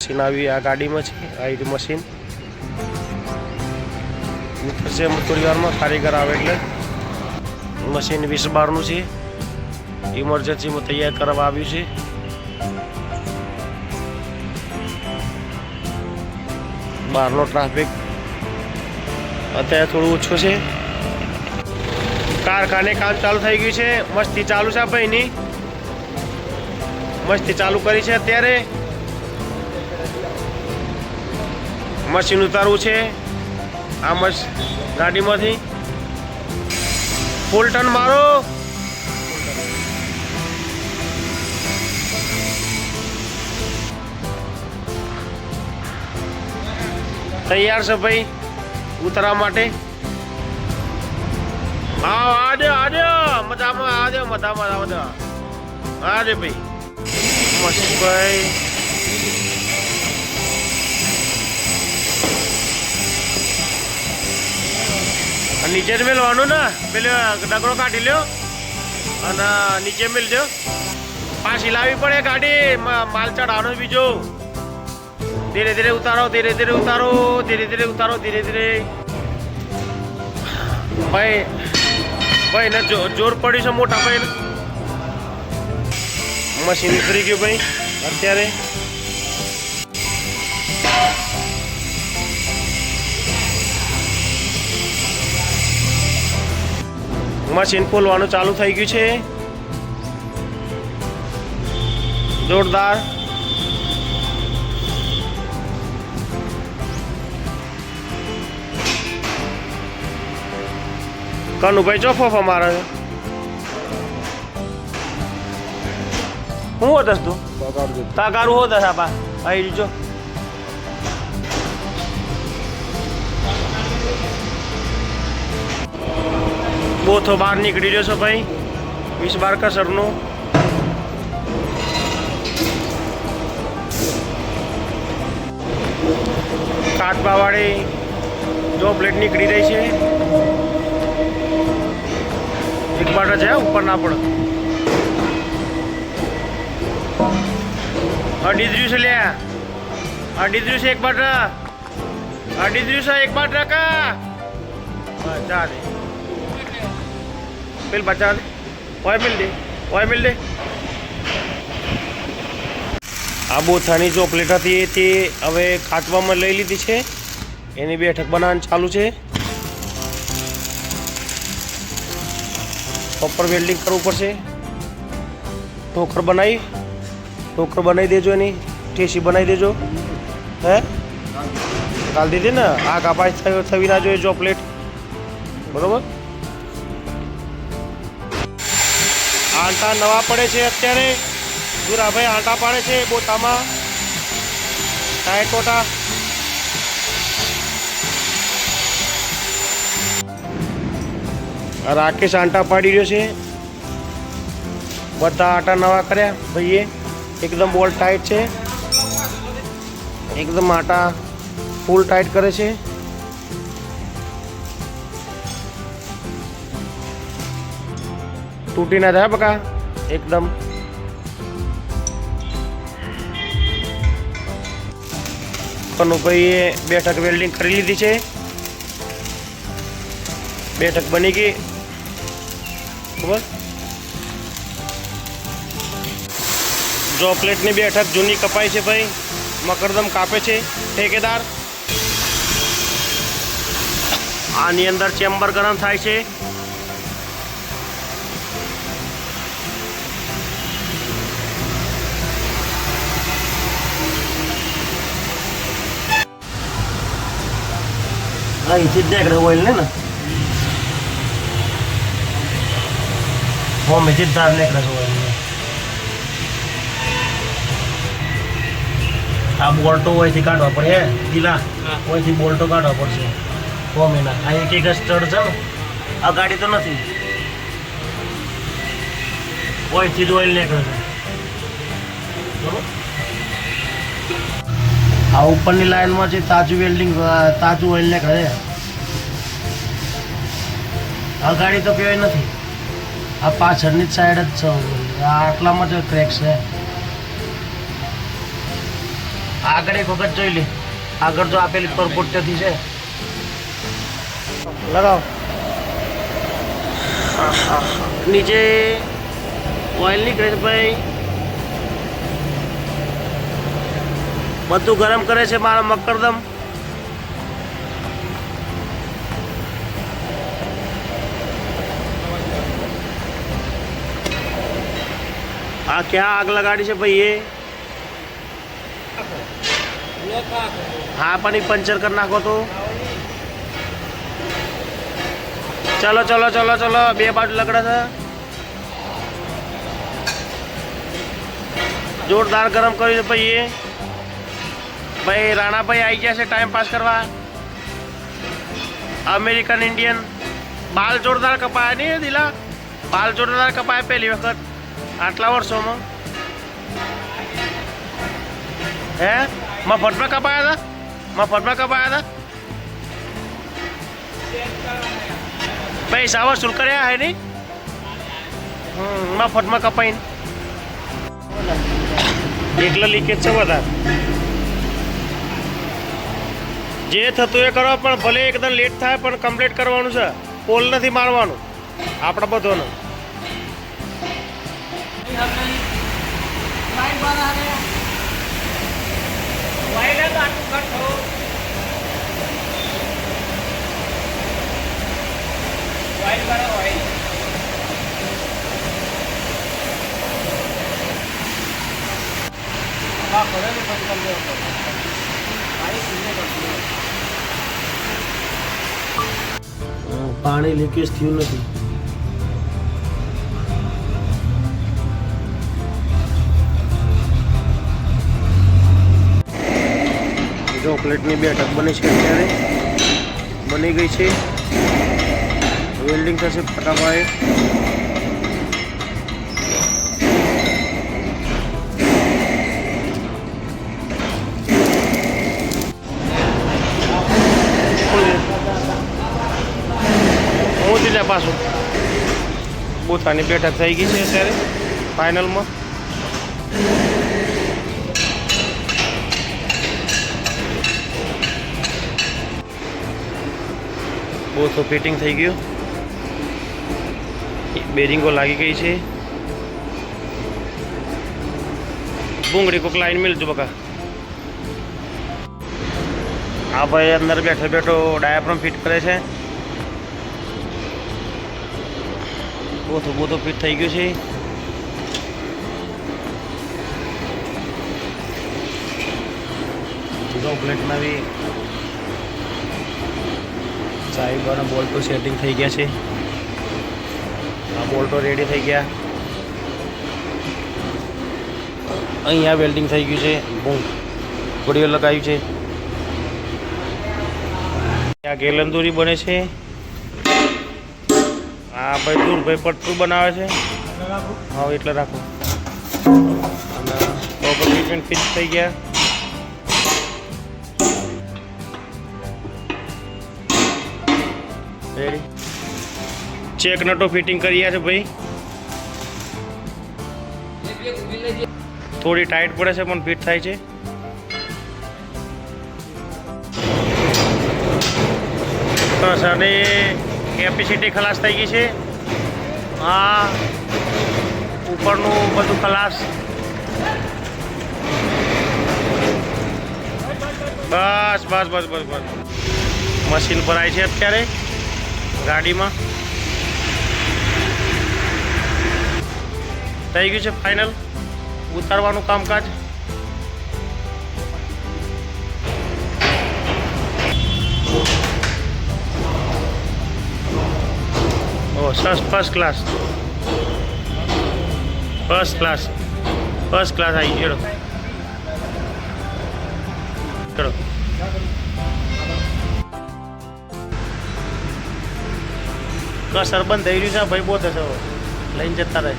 Machine આવી આ ગાડીમાં છે આ મશીન નીકળશે થોડી વારમાં કારીગર આવે એટલે મશીન 20-12નું છે ઇમરજન્સીમાં તૈયાર કરવા આવ્યું છે બહારનો ટ્રાફિક અત્યારે થોડું ઓછું છે કારખાને કામ ચાલુ થઈ ગયું છે મસ્તી ચાલુ છે ભાઈની મસ્તી ચાલુ કરી છે અત્યારે મશીન ઉતારવું છે આ ગાડીમાંથી ફૂલ ટન મારો તૈયાર છે ભાઈ ઉતારવા માટે આજો મજામાં આજો મજામાં આજો ભાઈ મસ્ત ભાઈ નીચે જ મેળવાનું ને પેલો ડગરો કાઢી લ્યો અને નીચે મેળજો પાછી લાવવી પડે ગાડી માલ ચઢાવવાનો બીજો ધીરે ધીરે ઉતારો ધીરે ધીરે ઉતારો ધીરે ધીરે ઉતારો ધીરે ધીરે ભાઈ ને જોર પડ્યું છે મોટા ભાઈ મશીન ઉતરી ગયું ભાઈ અત્યારે મશીન ખોલવાનું ચાલુ થઈ ગયું છે જોરદાર કનુભાઈ ચોફો મારે શું હોતસ તું તાકારું હોત આપા આવી જો બોથો બહાર નીકળી રહ્યો છો ભાઈ 20-12 કસરનો કાટબાવાળી જો પ્લેટ નીકળી રહી છે એક બાટા છે ઉપર ના પડે અડી દ્યું છે લ્યા અડી દ્યું છે એક બાટા અડી દ્યું છે એક બાટા કા ચાલે પેલ બચા દે ઓય મિલ દે આ બોથાની જો પ્લેટ હતી તે હવે કાચવામાં લઈ લીધી છે એની બેઠક બનાવવાનું ચાલુ છે પ્રોપર વેલ્ડિંગ કરવું પડશે ઠોકર બનાવી દેજો એની ઠેસી બનાવી દેજો હે કાલ દીધી ને આ કાપાસ થવી ના જોઈએ જો પ્લેટ બરોબર આંટા નવા પડે છે અત્યારે દુરાભાઈ આંટા પાડે છે બોતામાં ટાયર ટોટા રાકેશ આંટા પાડી રહ્યો છે બધા આંટા નવા કર્યા ભાઈએ એકદમ બોલ ટાઈટ છે એકદમ આંટા ફૂલ ટાઈટ કરે છે તૂટી ના જાય બકા એકદમ કનુભાઈએ બેઠક વેલ્ડિંગ કરી લીધી છે બેઠક બની ગઈ બરાબર જો પ્લેટની બેઠક જૂની કપાઈ છે ભાઈ મકરદમ કાપે છે ઠેકેદાર આની અંદર ચેમ્બર ગરમ થાય છે અહીંથી જ નીકળે ઓઇલ ને હોમેથી જ ધાર નીકળે છે ઓઇલ આ બોલ્ટો અહીંથી કાઢવા પડે ઢીલા અહીંથી બોલ્ટો કાઢવા પડશે હોમેના આ એક સ્ટડ છે ને આ ગાડી તો નથી અહીંથી જ ઓઇલ નીકળે છે બરોબર આ ઉપરની લાઈનમાં જે તાજું વેલ્ડિંગ તાજું ઓઇલ નીકળે આ ગાડી તો કહેવાય નથી આ પાછળની જ સાઈડ જ છે આટલામાં જ ક્રેક છે આગળ એક વખત જોઈ લે, આગળ જો આપેલી પરપોટ્યથી છે લગાવ. નીચે ઓઇલ નીકળે છે ભાઈ, બધું ગરમ કરે છે મારા મકરદમ. આ ક્યાં આગ લગાડી છે ભાઈ એ? હા પણ એ પંચર કરી નાખો તો. ચલો ચલો ચલો ચલો, બે બાજુ લગડે છે. જોરદાર ગરમ કર્યું છે ભાઈ એ. ભાઈ રાણાભાઈ આવી ગયા છે ટાઈમ પાસ કરવા. American Indian. બાલ જોરદાર કપાયા નહીં દિલા, બાલ જોરદાર કપાયા પહેલી વખત આટલા વર્ષોમાં. હે મફતમાં કપાયા હતા, મફતમાં કપાયા હતા. પૈસા વસૂલ કર્યા હે નહીં, મફતમાં કપાઈને. એટલે લીકેજ છે વધારે. જે થતું એ કરો, પણ ભલે એકદમ લેટ થાય પણ કમ્પ્લીટ કરવાનું છે. પોલ નથી મારવાનું આપણે બધોનો. પાણી લીકેજ થયું નથી. જો પ્લેટની બેઠક બની છે, અત્યારે બની ગઈ છે. વેલ્ડિંગ થશે ફટાફટ. પાછું બોથાની બેઠક થઈ ગઈ છે અત્યારે ફાઇનલમાં. બોથો ફિટિંગ થઈ ગયું, બેરિંગો લાગી ગઈ છે. ભૂંગળી કોક લાઈન મિલજો બકા. આ ભાઈ અંદર બેઠો બેઠો ડાયાફ્રામ ફિટ કરે છે. બોથો ફિટ થઈ ગયું છે. જો પ્લેટમાં બી સાઈડવાળા બોલ્ટો સેટિંગ થઈ ગયા છે. આ બોલ્ટો રેડી થઈ ગયા. અહીંયા વેલ્ડિંગ થઈ ગયું છે, ઘોડીઓ લગાવ્યું છે. આ ગેલંદોરી બને છે. આ ભાઈ દૂરભાઈ પટ્ટું બનાવે છે. હા એટલે રાખો. અને પ્રોપર ટ્રીટમેન્ટ ફિટ થઈ ગયા. રેડી. ચેક નટો ફિટિંગ કરી છે ભાઈ. થોડી ટાઈટ પડે છે પણ ફિટ થાય છે. બસ અને કેપેસિટી ખલાસ થઈ ગઈ છે. હા ઉપરનું બધું ખલાસ. બસ બસ બસ બસ બસ. મશીન ભરાય છે અત્યારે ગાડીમાં. થઈ ગયું છે ફાઇનલ ઉતારવાનું કામકાજ. ફર્સ્ટ ક્લાસ આવી ગયો. ચલો કસર બંધ થઈ રહ્યું છે ભાઈ, બહુ થશે લઈને જતા રહે.